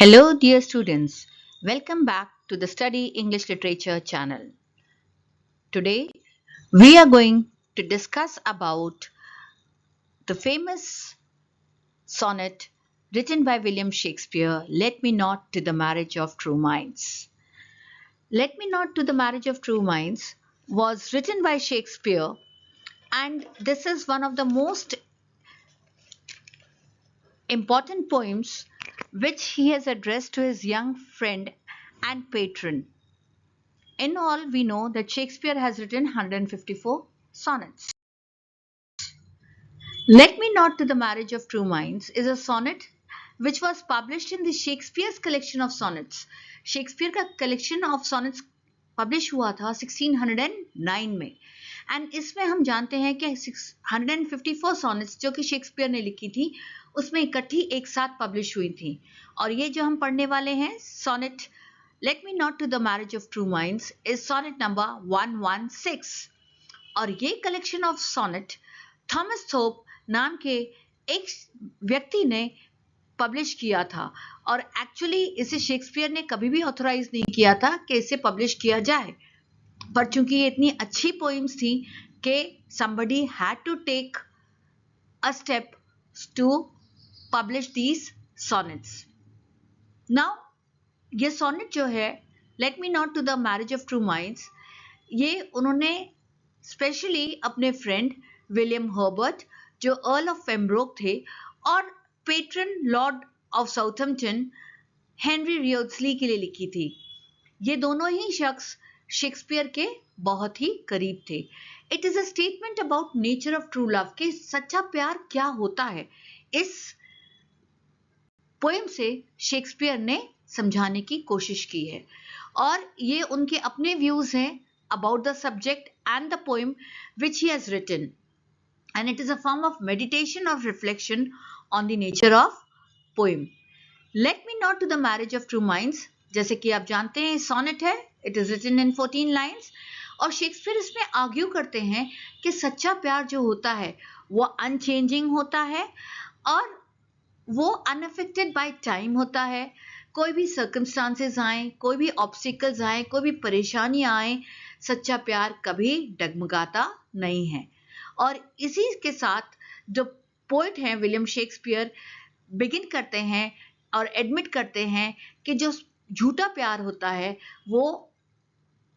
Hello, dear students. Welcome back to the Study English Literature channel. Today, we are going to discuss about the famous sonnet written by William Shakespeare, Let Me Not to the Marriage of True Minds. Let Me Not to the Marriage of True Minds was written by Shakespeare, and this is one of the most important poems which he has addressed to his young friend and patron. In all, we know that Shakespeare has written 154 sonnets. Let Me Not to the Marriage of True Minds is a sonnet which was published in the Shakespeare's collection of sonnets. Shakespeare का collection of sonnets publish हुआ था 1609 में and इसमें हम जानते हैं कि 154 sonnets जो कि शेक्सपियर ने लिखी थी उसमें इकट्ठी एक साथ पब्लिश हुई थी और ये जो हम पढ़ने वाले हैं sonnet Let Me Not to the Marriage of True Minds is sonnet number 116 और ये कलेक्शन ऑफ सॉनेट थॉमस थोप नाम के एक व्यक्ति ने पब्लिश किया था और एक्चुअली इसे शेक्सपियर ने कभी भी ऑथराइज नहीं किया था कि इसे पब्लिश किया जाए पर चूंकि ये इतनी अच्छी पोइम्स थी कि somebody had to take a step to publish these sonnets. Now ये सॉनेट जो है let me not to the marriage of true minds ये उन्होंने स्पेशली अपने फ्रेंड विलियम हर्बर्ट जो अर्ल ऑफ पेम्ब्रोक थे और patron lord of Southampton Henry Wriothesley के लिए लिखी थी. ये दोनों ही शख्स शेक्सपियर के बहुत ही करीब थे. It is a statement about nature of true love कि सच्चा प्यार क्या होता है. इस पोएम से शेक्सपियर ने समझाने की कोशिश की है और ये उनके अपने व्यूज हैं about the subject and the poem which he has written and it is a form of meditation of reflection on the nature of poem. Let me not to the marriage of true minds जैसे कि आप जानते हैं sonnet है. It is written in 14 lines और Shakespeare इसमें argue करते हैं कि सच्चा प्यार जो होता है वो अनचेंजिंग होता है और वो अनअफेक्टेड बाय टाइम होता है. कोई भी सर्कमस्टांसेस आए, कोई भी ऑब्स्टिकल्स आए, कोई भी परेशानी आए, सच्चा प्यार कभी डगमगाता नहीं है. और इसी के साथ जो पोएट हैं विलियम शेक्सपियर बिगिन करते हैं और एडमिट करते हैं कि जो झूठा प्यार होता है वो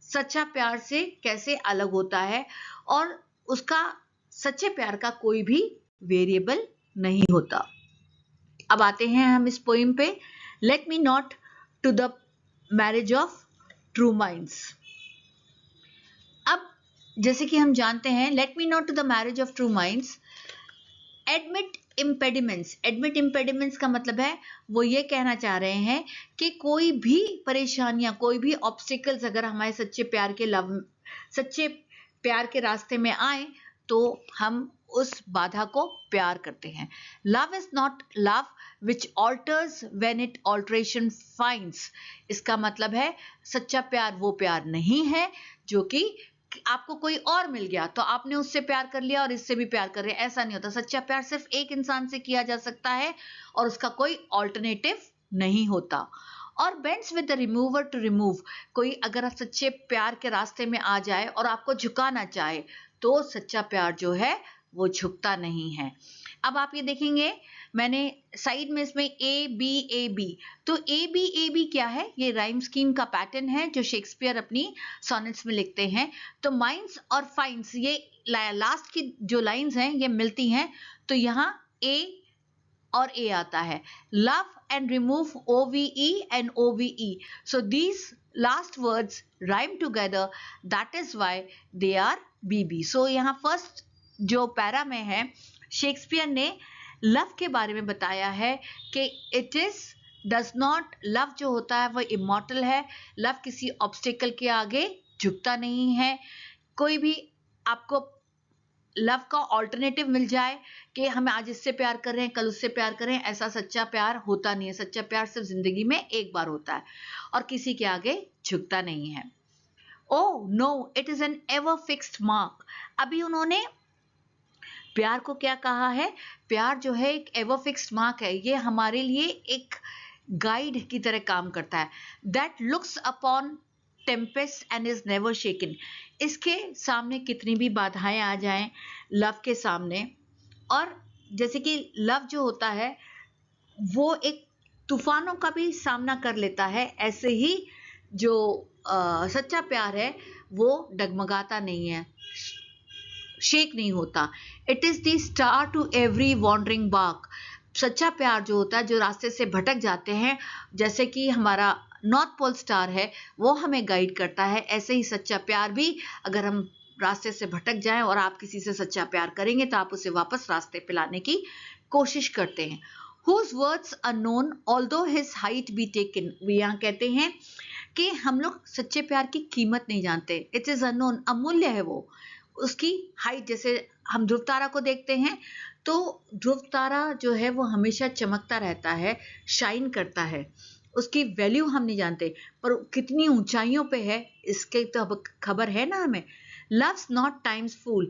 सच्चा प्यार से कैसे अलग होता है और उसका सच्चे प्यार का कोई भी वेरिएबल नहीं होता. अब आते हैं हम इस पोएम पे let me not to the marriage of true minds. अब जैसे कि हम जानते हैं let me not to the marriage of true minds admit impediments. Admit impediments का मतलब है वो ये कहना चाह रहे हैं कि कोई भी परेशानियां, कोई भी ऑब्स्टिकल्स अगर हमारे सच्चे प्यार के रास्ते में आए तो हम उस बाधा को प्यार करते हैं. Love is not love which alters when it alteration finds. इसका मतलब है सच्चा प्यार वो प्यार नहीं है जो कि आपको कोई और मिल गया तो आपने उससे प्यार कर लिया और इससे भी प्यार कर रहे हैं. ऐसा नहीं होता. सच्चा प्यार सिर्फ एक इंसान से किया जा सकता है और उसका कोई ऑल्टरनेटिव नहीं होता. और bends with the remover to remove. कोई अगर सच्चे प्यार के रास्ते में आ जाए और आपको झुकाना चाहे तो सच्चा प्यार जो है वो झुकता नहीं है. अब आप ये देखेंगे मैंने साइड में इसमें A B तो A B क्या है? ये राइम स्कीम का पैटर्न है जो शेक्सपियर अपनी सॉनेट्स में लिखते हैं. तो माइंड्स और फाइंड्स ये लास्ट की जो लाइंस हैं ये मिलती हैं तो यहाँ A और A आता है. Love and remove OVE and OVE. So these last words rhyme together. That is why they are BB. So यहाँ फर्स्ट जो पैरा में है शेक्सपियर ने लव के बारे में बताया है कि it is does not. Love जो होता है वो इमॉर्टल है. लव किसी ऑब्स्टिकल के आगे झुकता नहीं है. कोई भी आपको लव का ऑल्टरनेटिव मिल जाए कि हम आज इससे प्यार कर रहे हैं कल उससे प्यार कर रहे हैं, ऐसा सच्चा प्यार होता नहीं है. सच्चा प्यार सिर्फ जिंदगी में एक बार होता है और किसी के आगे झुकता नहीं है. Oh no, it is an ever fixed mark. अभी उन्होंने प्यार को क्या कहा है? प्यार जो है एक एवर फिक्स्ड मार्क है. ये हमारे लिए एक गाइड की तरह काम करता है। That looks upon tempest and is never shaken. इसके सामने कितनी भी बाधाएं आ जाएं लव के सामने, और जैसे कि लव जो होता है वो एक तूफानों का भी सामना कर लेता है, ऐसे ही जो सच्चा प्यार है वो डगमगाता नहीं है, शेक नहीं होता। It is the star to every wandering bark. सच्चा प्यार जो होता है, जो रास्ते से भटक जाते हैं, जैसे कि हमारा नॉर्थ पोल स्टार है वो हमें गाइड करता है, ऐसे ही सच्चा प्यार भी अगर हम रास्ते से भटक जाएं और आप किसी से सच्चा प्यार करेंगे तो आप उसे वापस रास्ते पे लाने की कोशिश करते हैं। Whose words are known although his height be taken। वे यहाँ कहते हैं कि हम लोग सच्चे प्यार की कीमत नहीं जानते। इट इज अननोन, अमूल्य है वो, उसकी हाइट। जैसे हम ध्रुव तारा को देखते हैं तो ध्रुव तारा जो है वो हमेशा चमकता रहता है, शाइन करता है, उसकी वैल्यू हम नहीं जानते, पर कितनी ऊंचाइयों पे है इसके तो अब खबर है ना हमें। Loves not times fool.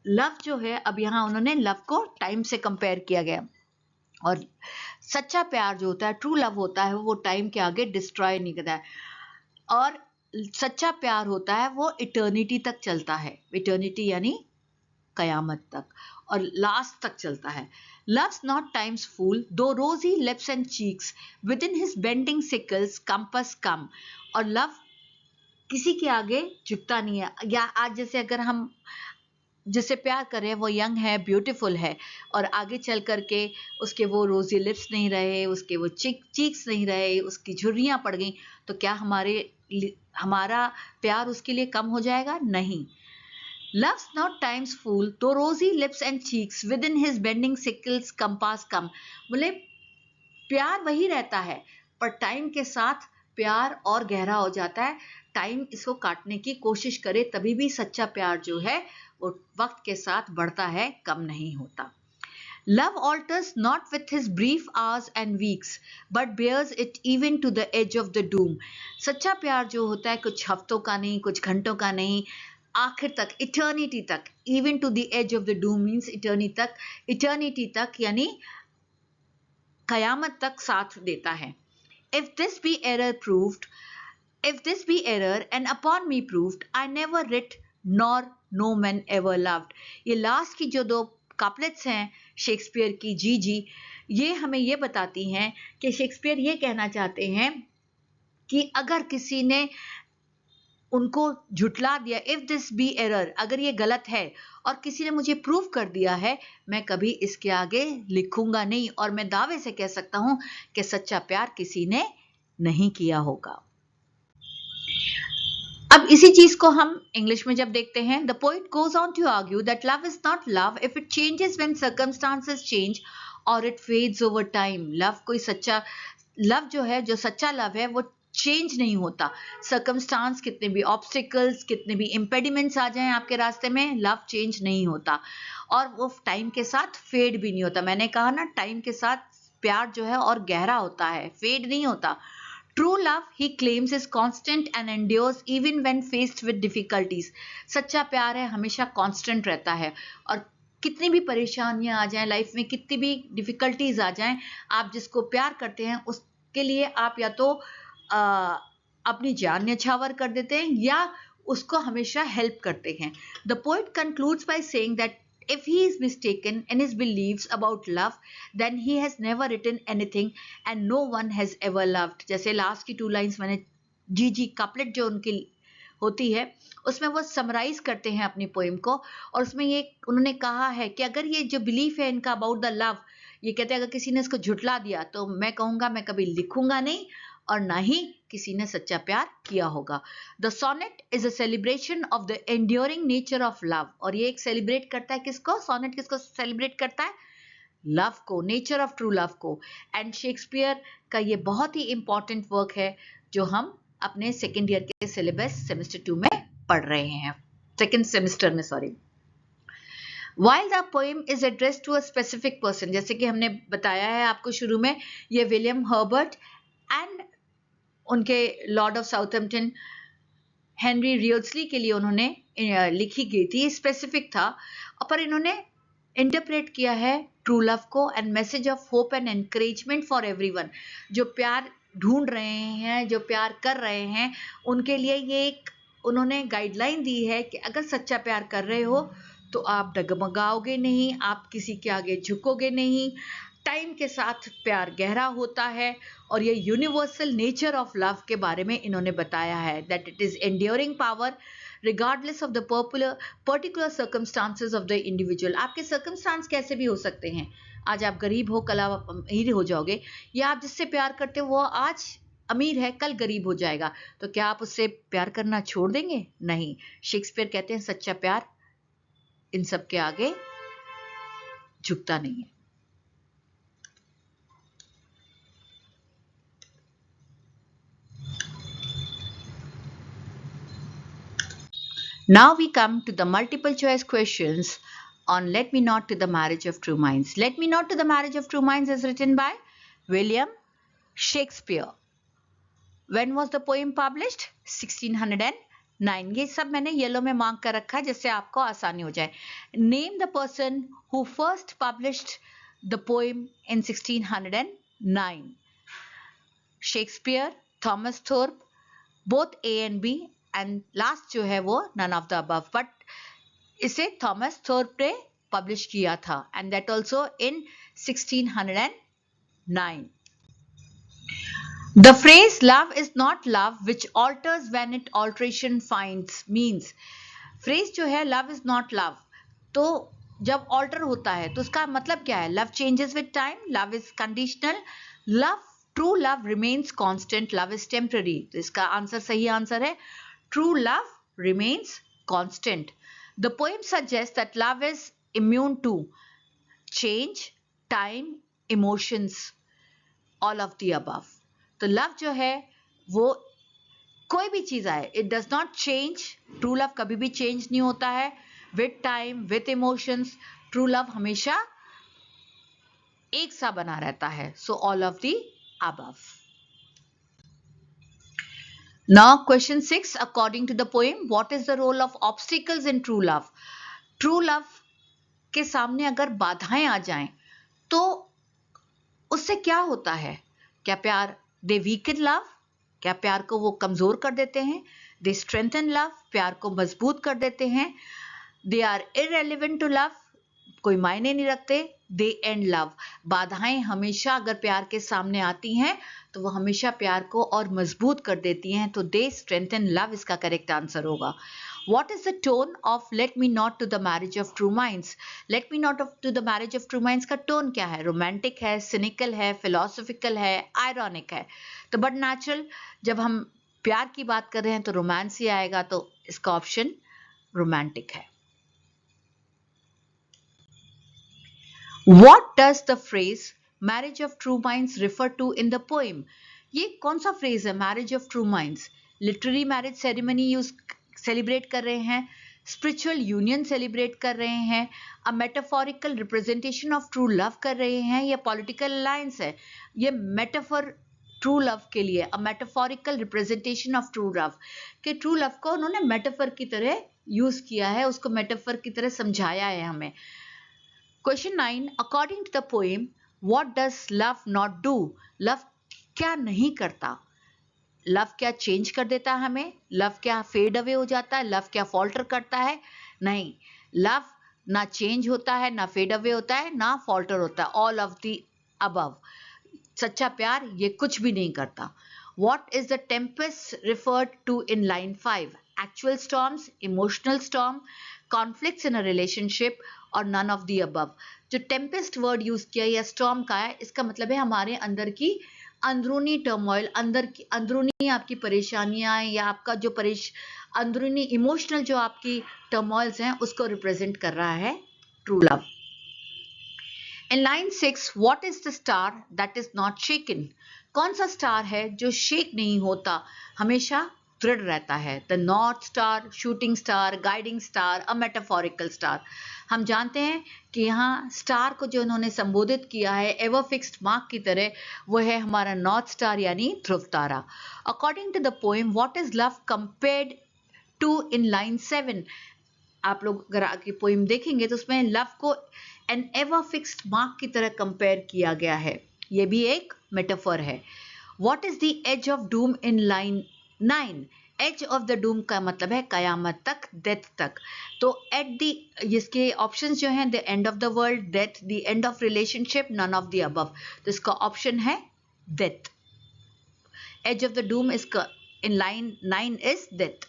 Love जो है, अब यहाँ उन्होंने लव को टाइम से कंपेयर किया गया, और सच्चा प्यार जो होता है, ट्रू लव होता है, वो टाइम के आगे डिस्ट्रॉय नहीं करता है, और सच्चा प्यार होता है वो इटर्निटी तक चलता है। इटर्निटी यानी कयामत तक, और लास्ट तक चलता है। Love's not time's fool, though rosy lips and cheeks, within his bending sickles compass come। और लव किसी के आगे झुकता नहीं है। या आज जैसे अगर हम जिससे प्यार कर रहे हैं वो यंग है, ब्यूटीफुल है, और आगे चल करके उसके वो रोजी लिप्स नहीं रहे, उसके वो चीक्स नहीं रहे, उसकी झुर्रियां पड़ गई, तो क्या हमारा प्यार उसके लिए कम हो जाएगा? नहीं। Love's not time's fool, though rosy lips and cheeks within his bending sickles compass come। बोले प्यार वही रहता है, पर टाइम के साथ प्यार और गहरा हो जाता है। टाइम इसको काटने की कोशिश करे तभी भी सच्चा प्यार जो है वो वक्त के साथ बढ़ता है, कम नहीं होता। Love alters not with his brief hours and weeks, but bears it even to the edge of the doom। सच्चा प्यार जो होता है कुछ हफ्तों का नहीं, कुछ घंटों का नहीं, आखिर तक, इटर्निटी तक। even to the edge of the doom means eternity तक यानी कयामत तक साथ देता है। If this be error and upon me proved, I never writ nor no man ever loved। ये लास्ट की जो दो कापलेट्स हैं शेक्सपियर की, जी, ये हमें ये बताती हैं कि शेक्सपियर ये कहना चाहते हैं कि अगर किसी ने उनको झुटला दिया, इफ दिस बी एरर, अगर ये गलत है और किसी ने मुझे प्रूव कर दिया है, मैं कभी इसके आगे लिखूंगा नहीं, और मैं दावे से कह सकता हूं कि सच्चा प्यार किसी ने नहीं किया होगा। अब इसी चीज को हम इंग्लिश में जब देखते हैं, the poet goes on to argue that love is not love if it changes when circumstances change और it fades over time. Love जो है, जो सच्चा लव है, वो चेंज नहीं होता। सर्कमस्टांस कितने भी ऑब्स्टिकल्स, कितने भी इम्पेडिमेंट्स आ जाएं आपके रास्ते में, लव चेंज नहीं होता, और वो टाइम के साथ फेड भी नहीं होता। मैंने कहा ना, टाइम के साथ प्यार जो है और गहरा होता है, फेड नहीं होता। True love, he claims, is constant and endures even when faced with difficulties। सच्चा प्यार है हमेशा कांस्टेंट रहता है, और कितनी भी परेशानियां आ जाएं लाइफ में, कितनी भी डिफिकल्टीज आ जाएं, आप जिसको प्यार करते हैं उसके लिए आप या तो अपनी जान न्यौछावर कर देते हैं या उसको हमेशा हेल्प करते हैं। The poet concludes by saying that if he is mistaken in his beliefs about love, then he has never written anything and no one has ever loved। जैसे लास्ट की 2 लाइन्स मैंने जी कपलेट जो उनकी होती है उसमें वो समराइज करते हैं अपनी पोएम को, और उसमें ये उन्होंने कहा है कि अगर ये जो बिलीफ है इनका अबाउट द लव, ये कहते हैं अगर किसी ने इसको झुटला दिया तो मैं कहूंगा मैं कभी लिखूंगा नहीं, और ना ही किसी ने सच्चा प्यार किया होगा। The sonnet is a celebration of the enduring nature of love. और ये एक सेलिब्रेट करता है किसको? सोनेट किसको सेलिब्रेट करता है? लव को, नेचर ऑफ ट्रू लव को। एंड शेक्सपियर का ये बहुत ही इंपॉर्टेंट वर्क है जो हम अपने सेकेंड ईयर के सिलेबस सेमेस्टर 2 में पढ़ रहे हैं, सेकेंड सेमेस्टर में, sorry. While the poem is addressed to a specific person, जैसे कि हमने बताया है आपको शुरू में, ये विलियम हर्बर्ट एंड उनके लॉर्ड ऑफ साउथहैम्पटन हेनरी रियोल्सली के लिए उन्होंने लिखी गई थी, स्पेसिफिक था, पर इन्होंने इंटरप्रेट किया है ट्रू लव को, and message of hope and encouragement for everyone. जो प्यार ढूंढ रहे हैं, जो प्यार कर रहे हैं, उनके लिए ये एक उन्होंने गाइडलाइन दी है कि अगर सच्चा प्यार कर रहे हो तो आप डगमगाओगे नहीं, आप किसी के आगे झुकोगे नहीं। टाइम के साथ प्यार गहरा होता है, और ये यूनिवर्सल नेचर ऑफ लव के बारे में इन्होंने बताया है, that it is enduring power regardless of the particular circumstances of the individual। आपके circumstance कैसे भी हो सकते हैं, आज आप गरीब हो कल आप अमीर हो जाओगे, या आप जिससे प्यार करते हो वो आज अमीर है कल गरीब हो जाएगा, तो क्या आप उससे प्यार करना छोड़ देंगे? नहीं। शेक्सपियर कहते हैं सच्चा प्यार इन सब के आगे झुकता नहीं है। Now we come to the multiple choice questions on Let Me Not to the Marriage of True Minds. Let Me Not to the Marriage of True Minds is written by William Shakespeare. When was the poem published? 1609. ये सब मैंने yellow में mark कर रखा है जिससे आपको आसानी हो जाए। Name the person who first published the poem in 1609. Shakespeare, Thomas Thorpe, both A and B, and last जो है वो none of the above, but इसे थॉमस थॉर्प ने पब्लिश किया था, and that also in 1609। The phrase love is not love which alters when it alteration finds means, phrase जो है love is not love, तो जब ऑल्टर होता है तो उसका मतलब क्या है? Love changes with time, love is conditional, love true love remains constant, love is temporary. तो इसका आंसर सही आंसर है true love remains constant. The poem suggests that love is immune to change, time, emotions, all of the above. तो love जो है वो कोई भी चीज आए, it does not change. True love कभी भी change नहीं होता है, with time, with emotions. True love हमेशा एक सा बना रहता है. So all of the above. Now question 6, according to the poem, what is the role of obstacles in true love? True love के सामने अगर बाधाएं आ जाएं तो उससे क्या होता है? क्या प्यार दे वीकन लव, क्या प्यार को वो कमजोर कर देते हैं? दे स्ट्रेंथन लव, प्यार को मजबूत कर देते हैं। They are irrelevant to love, कोई मायने नहीं रखते। दे एंड लव, बाधाएं हमेशा अगर प्यार के सामने आती हैं तो वो हमेशा प्यार को और मजबूत कर देती हैं, तो दे स्ट्रेंथन लव इसका करेक्ट आंसर होगा। What is the tone of Let Me Not to the Marriage of True Minds? Let Me Not to the Marriage of True Minds का टोन क्या है? रोमांटिक है, सिनिकल है, फिलोसॉफिकल है, ironic है। तो बट नेचुरल, जब हम प्यार की बात कर रहे हैं तो रोमांस ही आएगा, तो इसका ऑप्शन रोमांटिक है। What does the phrase marriage of true minds refer to in the poem? ये कौन सा फ्रेज है marriage of true minds? Literary marriage ceremony use celebrate कर रहे हैं, स्पिरिचुअल यूनियन सेलिब्रेट कर रहे हैं, a metaphorical representation of true love कर रहे हैं, या पॉलिटिकल अलायंस है? ये मेटाफोर ट्रू लव के लिए, a metaphorical representation of true love, कि ट्रू लव को उन्होंने मेटाफर की तरह यूज किया है, उसको मेटाफर की तरह समझाया है हमें। Question 9, according to the poem, what does love not do? Love क्या नहीं करता? Love क्या चेंज कर देता है हमें? Love क्या फेड अवे हो जाता है? Love क्या फॉल्टर करता है? नहीं, Love ना चेंज होता है, ना फेड अवे होता है, ना फॉल्टर होता है, ऑल ऑफ द अबव। सच्चा प्यार ये कुछ भी नहीं करता। What is the tempest referred to in line 5? Actual storms, emotional storm, conflicts in a relationship और none of the above। जो टेम्पेस्ट वर्ड यूज किया या स्टॉर्म का है, इसका मतलब है हमारे अंदर की अंदरूनी टर्मोइल, अंदर की अंदरूनी आपकी परेशानियां, या आपका जो अंदरूनी इमोशनल जो आपकी टर्मोइल्स हैं उसको रिप्रेजेंट कर रहा है true love. In line 6, what is the star that is not shaken? कौन सा स्टार है जो शेक नहीं होता, हमेशा दृढ़ रहता है? The north star, shooting star, guiding star, a metaphorical star. हम जानते हैं कि यहाँ स्टार को जो उन्होंने संबोधित किया है एवर फिक्स्ड मार्क की तरह, वो है हमारा नॉर्थ स्टार यानी ध्रुव तारा। According to the poem, what is love compared to in line 7? आप लोग अगर आगे पोएम देखेंगे तो उसमें लव को एन एवर फिक्स्ड मार्क की तरह कंपेयर किया गया है। ये भी एक मेटाफर है। What is the edge of doom in line 9? Edge of the doom का मतलब है कयामत तक, डेथ तक। तो एट द, इसके ऑप्शंस जो हैं, the end of the world, death, the end of relationship, none of the above. तो इसका ऑप्शन है death. Edge of the doom is in line 9 is death.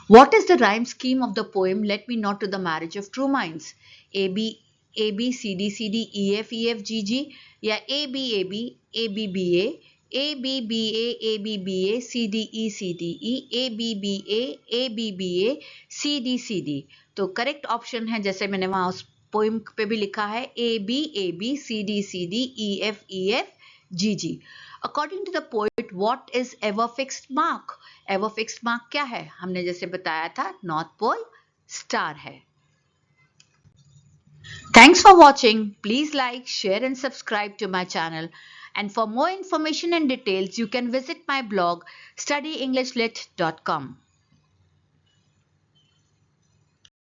What is the rhyme scheme of the poem Let Me Not to the Marriage of True Minds? A B C D C D E F E F G G या A B A B A B B A A B B A A B B A C D E C D E A B B A A B B A C D C D। तो correct option है, जैसे मैंने वहां उस poem पे भी लिखा है, A B C D C D E F G G। According to the poet, what is ever fixed mark? Ever fixed mark क्या है? हमने जैसे बताया था, नॉर्थ पोल स्टार है। Thanks for watching. Please like, share and subscribe to my channel. And for more information and details, you can visit my blog studyenglishllit.com.